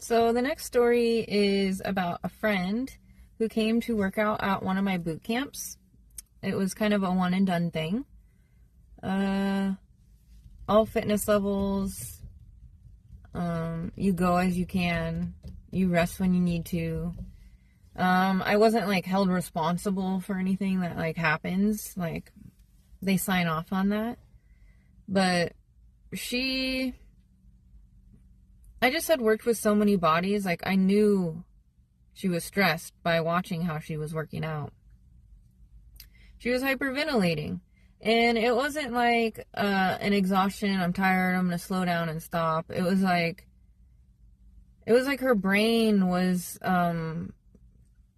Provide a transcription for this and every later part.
So the next story is about a friend who came to work out at one of my boot camps. It was kind of a one and done thing. All fitness levels. You go as you can. You rest when you need to. I wasn't like held responsible for anything that like happens. Like they sign off on that. But I just had worked with so many bodies. Like I knew she was stressed by watching how she was working out. She was hyperventilating. And it wasn't like an exhaustion, I'm tired, I'm going to slow down and stop. It was like her brain was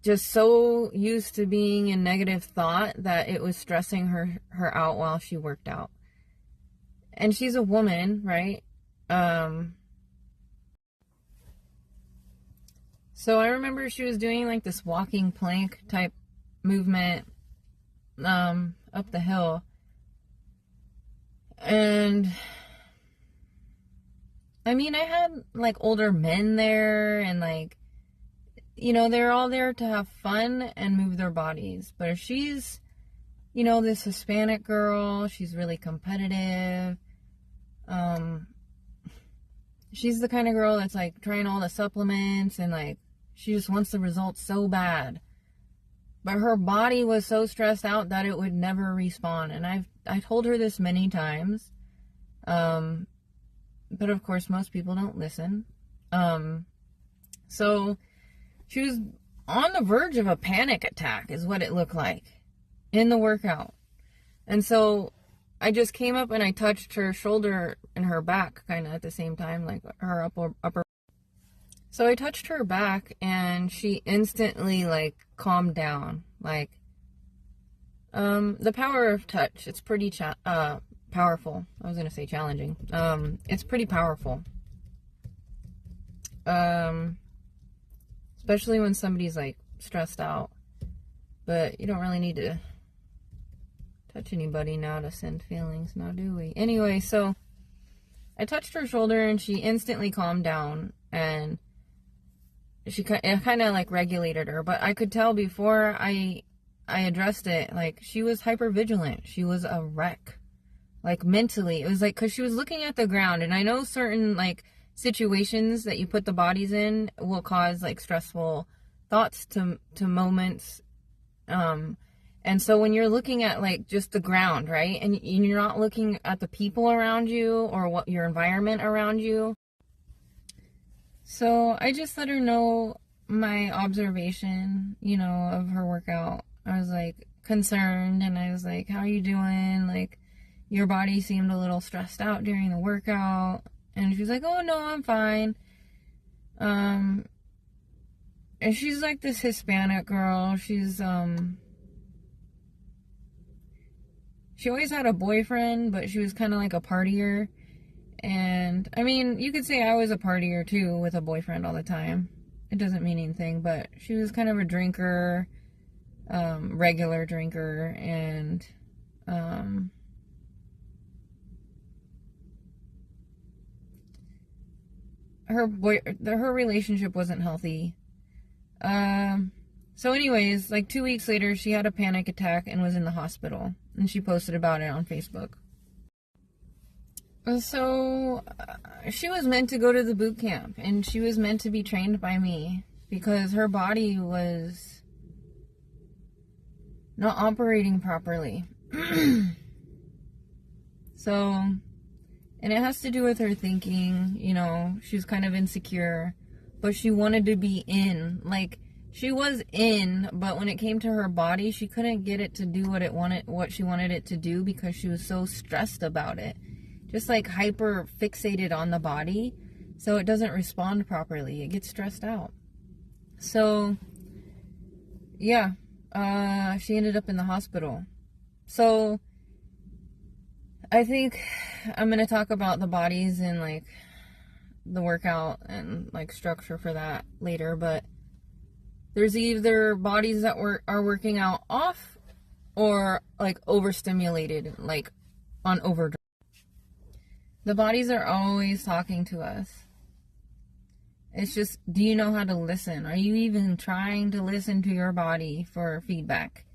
just so used to being in negative thought that it was stressing her out while she worked out. And she's a woman, right? So I remember she was doing like this walking plank type movement up the hill. And I mean, I had like older men there and like, you know, they're all there to have fun and move their bodies. But if she's, you know, this Hispanic girl, she's really competitive. She's the kind of girl that's like trying all the supplements and like she just wants the results so bad. But her body was so stressed out that it would never respawn. And I told her this many times. But of course most people don't listen. So she was on the verge of a panic attack is what it looked like in the workout. And so I just came up and I touched her shoulder and her back kind of at the same time, like her upper. So I touched her back and she instantly like calmed down. Like, the power of touch, it's pretty powerful. I was going to say challenging. It's pretty powerful. Especially when somebody's like stressed out, but you don't really need to touch anybody now to send feelings, now do we? Anyway, so I touched her shoulder and she instantly calmed down and it kind of like regulated her, but I could tell before I addressed it, like she was hypervigilant. She was a wreck, like mentally. It was like, cause she was looking at the ground, and I know certain like situations that you put the bodies in will cause like stressful thoughts to moments. And so when you're looking at like just the ground, right? And you're not looking at the people around you or what your environment around you. So I just let her know my observation, you know, of her workout. I was like concerned and I was like, how are you doing? Like your body seemed a little stressed out during the workout. And she was like, oh no, I'm fine. And she's like this Hispanic girl. She's, she always had a boyfriend, but she was kind of like a partier. And I mean, you could say I was a partier too with a boyfriend all the time. It doesn't mean anything, but she was kind of a drinker, regular drinker, and her relationship wasn't healthy. So anyways, like 2 weeks later, she had a panic attack and was in the hospital, and she posted about it on Facebook. So she was meant to go to the boot camp, and she was meant to be trained by me because her body was not operating properly. So, and it has to do with her thinking, you know, she was kind of insecure, but she wanted to be in. Like, she was in, but when it came to her body, she couldn't get it to do what she wanted it to do because she was so stressed about it. Just like hyper fixated on the body, so it doesn't respond properly. It gets stressed out. So, yeah, she ended up in the hospital. So, I think I'm going to talk about the bodies and like the workout and like structure for that later, but there's either bodies that are working out off or like overstimulated, like on overdrive. The bodies are always talking to us. It's just, do you know how to listen? Are you even trying to listen to your body for feedback?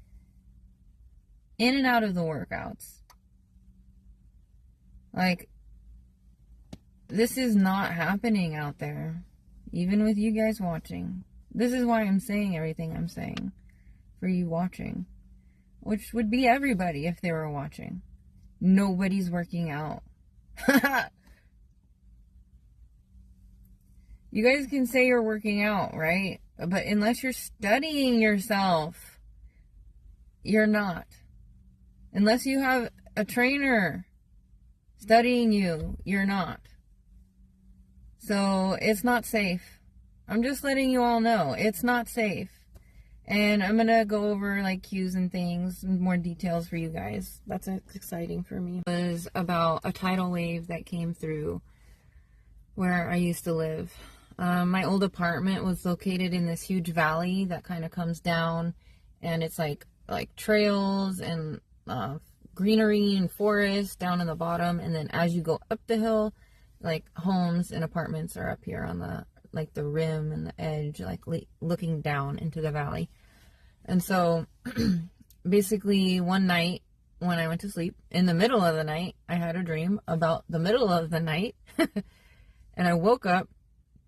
In and out of the workouts. Like, this is not happening out there. Even with you guys watching. This is why I'm saying everything I'm saying. For you watching. Which would be everybody if they were watching. Nobody's working out. You guys can say you're working out, right? But unless you're studying yourself, you're not. Unless you have a trainer studying you, you're not. So it's not safe. I'm just letting you all know it's not safe. And I'm going to go over like cues and things, more details for you guys. That's exciting for me. It was about a tidal wave that came through where I used to live. My old apartment was located in this huge valley that kind of comes down, and it's like trails and greenery and forest down in the bottom, and then as you go up the hill, like homes and apartments are up here on the like the rim and the edge, like looking down into the valley. And so basically one night when I went to sleep, in the middle of the night, I had a dream about the middle of the night. And I woke up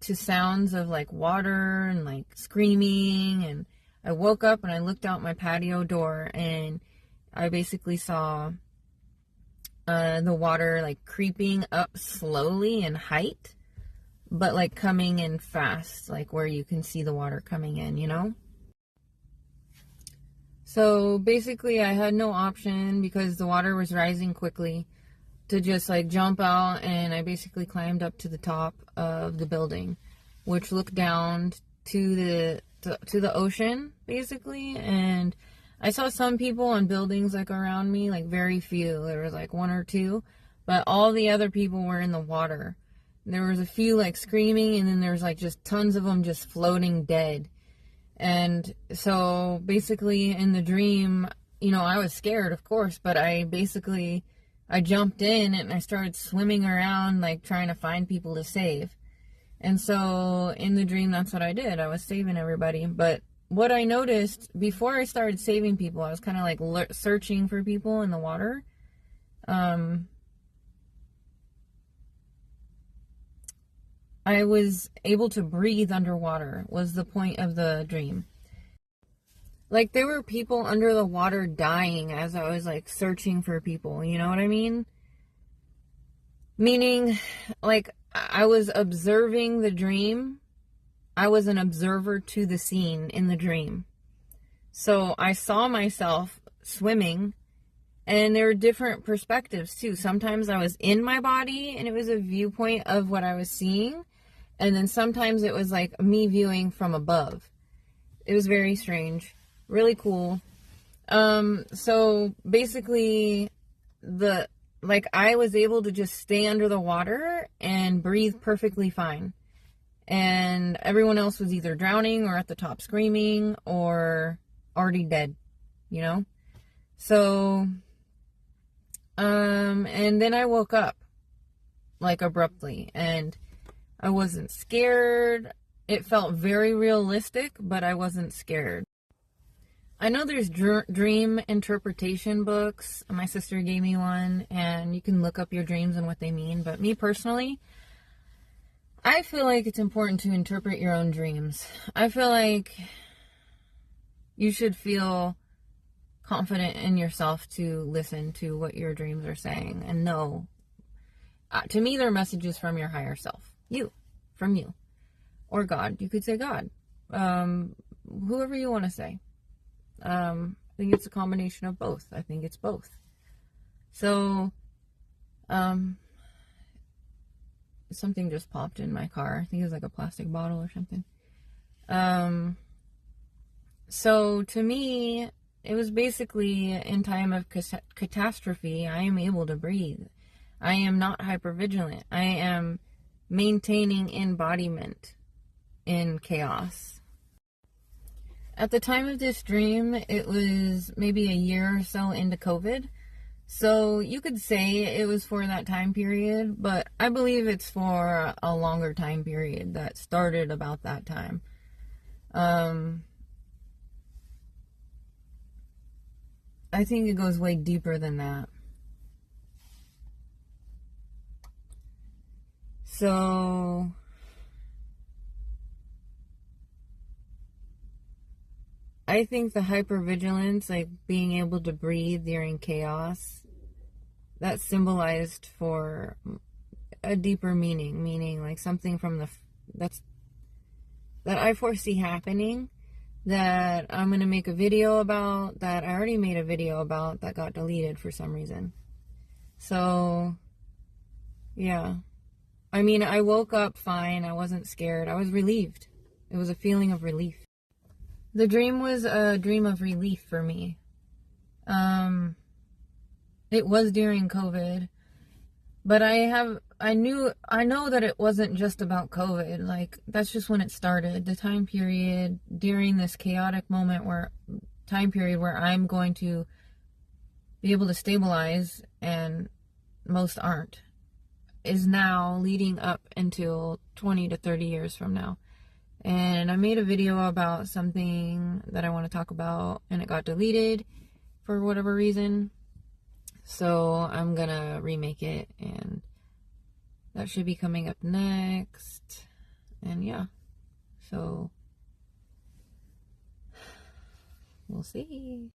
to sounds of like water and like screaming, and I woke up and I looked out my patio door, and I basically saw the water like creeping up slowly in height, but like coming in fast, like where you can see the water coming in, you know? So basically I had no option, because the water was rising quickly, to just like jump out, and I basically climbed up to the top of the building, which looked down to the ocean basically. And I saw some people on buildings like around me, like very few. There was like one or two, but all the other people were in the water. There was a few like screaming, and then there was like just tons of them just floating dead. And so basically in the dream, you know, I was scared, of course, but I jumped in and I started swimming around, like trying to find people to save. And so in the dream, that's what I did. I was saving everybody. But what I noticed before I started saving people, I was kind of like searching for people in the water. I was able to breathe underwater, was the point of the dream. Like, there were people under the water dying as I was, like, searching for people. You know what I mean? Meaning, like, I was observing the dream. I was an observer to the scene in the dream. So I saw myself swimming, and there were different perspectives, too. Sometimes I was in my body, and it was a viewpoint of what I was seeing. And then sometimes it was, like, me viewing from above. It was very strange. Really cool. So basically I was able to just stay under the water and breathe perfectly fine. And everyone else was either drowning or at the top screaming or already dead, you know? So, and then I woke up like abruptly, and I wasn't scared. It felt very realistic, but I wasn't scared. I know there's dream interpretation books. My sister gave me one, and you can look up your dreams and what they mean. But me personally, I feel like it's important to interpret your own dreams. I feel like you should feel confident in yourself to listen to what your dreams are saying and know. To me, they're messages from your higher self. From you. Or God. You could say God. Whoever you want to say. I think it's a combination of both. I think it's both. So, something just popped in my car. I think it was like a plastic bottle or something. So to me, it was basically in time of catastrophe, I am able to breathe. I am not hypervigilant. I am maintaining embodiment in chaos. At the time of this dream, it was maybe a year or so into COVID. So you could say it was for that time period, but I believe it's for a longer time period that started about that time. I think it goes way deeper than that. So I think the hypervigilance, like being able to breathe during chaos, that symbolized for a deeper meaning like something from that I foresee happening, that I'm gonna make a video about, that I already made a video about, that got deleted for some reason. So yeah, I mean, I woke up fine. I wasn't scared. I was relieved. It was a feeling of relief. The dream was a dream of relief for me. It was during COVID, but I know that it wasn't just about COVID. Like, that's just when it started. The time period during this chaotic time period where I'm going to be able to stabilize and most aren't, is now leading up until 20 to 30 years from now. And I made a video about something that I want to talk about, and it got deleted for whatever reason. So I'm gonna remake it, and that should be coming up next. And yeah, so we'll see.